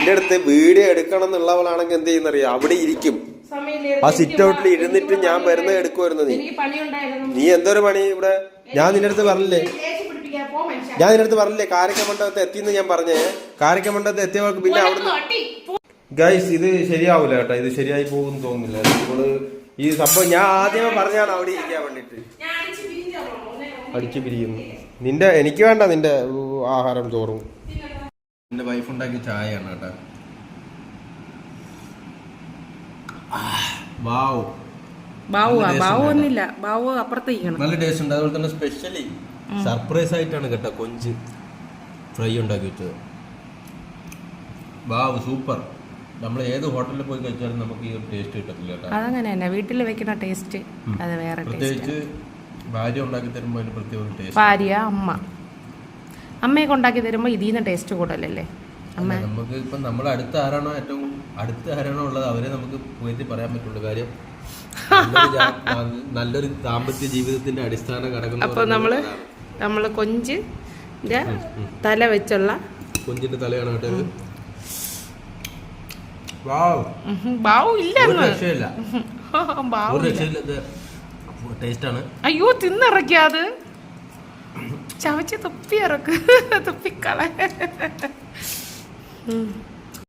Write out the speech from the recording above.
എന്റെ അടുത്ത് വീഡിയോ എടുക്കണം എന്നുള്ളവളാണെങ്കിൽ എന്ത് ചെയ്യുന്നറിയാം, അവിടെ ഇരിക്കും. ആ സിറ്റ് ഔട്ടിൽ ഇരുന്നിട്ട് ഞാൻ വരുന്നത് എടുക്കുമായിരുന്നു. നീ എന്തൊരു പണി ഇവിടെ? ഞാൻ നിന്റെ അടുത്ത് പറഞ്ഞില്ലേ കാരക്ക മണ്ഡപത്തെ എത്തിയെന്ന് ഞാൻ പറഞ്ഞേ. കാരക്ക മണ്ഡപത്തെ എത്തിയവർക്ക് പിന്നെ അവിടുന്ന് ഗൈസ് ഇത് ശരിയാവൂല കേട്ടോ. ഇത് ശരിയായി പോകുമെന്ന് തോന്നുന്നില്ല. നമ്മള് ഈ സംഭവം ഞാൻ ആദ്യമേ പറഞ്ഞാണ് അവിടെ ഇരിക്കാൻ വേണ്ടിട്ട്. അടിച്ചു പിരിക്കുന്നു. എനിക്ക് വേണ്ട നിന്റെ ആഹാരം ചോറും. എന്റെ വൈഫ് ഉണ്ടാക്കിയ ചായയാണ് കേട്ടോ. നല്ല ടേസ്റ്റ് ഉണ്ട്. അതുപോലെ തന്നെ സ്പെഷ്യലി സർപ്രൈസ് ആയിട്ടാണ് കേട്ടോ കൊഞ്ച് ഫ്രൈ ഉണ്ടാക്കി വെച്ചത്. വാവ്, സൂപ്പർ. നമ്മൾ ഏത് ഹോട്ടലിൽ പോയി കഴിച്ചാലും നമുക്ക് ഈ ഒരു ടേസ്റ്റ് കിട്ടത്തില്ല കേട്ടോ. അതങ്ങനെ തന്നെ വീട്ടിൽ വെക്കുന്ന ടേസ്റ്റ് അത് വേറെ. പ്രത്യേകിച്ച് ഭാര്യ ഉണ്ടാക്കി തരുമ്പോൾ അതിന് പ്രത്യേക ടേസ്റ്റ്. ഭാര്യ അമ്മയൊക്കെ ഉണ്ടാക്കി തരുമ്പോൾ ഇതിന്ന് ടേസ്റ്റ് കൂടുതലല്ലേ. നമുക്ക് ഇപ്പം നമ്മുടെ അടുത്ത ആരാണോ ഉള്ളത് അവരെ നമുക്ക് പോയിട്ട് പറയാൻ പറ്റുള്ളൂ. കാര്യം നല്ലൊരു ദാമ്പത്യ ജീവിതത്തിന്റെ അടിസ്ഥാന ഘടകം. അപ്പൊ നമ്മള് കൊഞ്ചിന്റെ തല വെച്ചുള്ള കൊഞ്ചിന്റെ തലയാണ് കേട്ടോ. അയ്യോ തിന്നിറക്കിയത് ചവച്ച് തുപ്പി ഇറക്ക് തുപ്പിക്കള.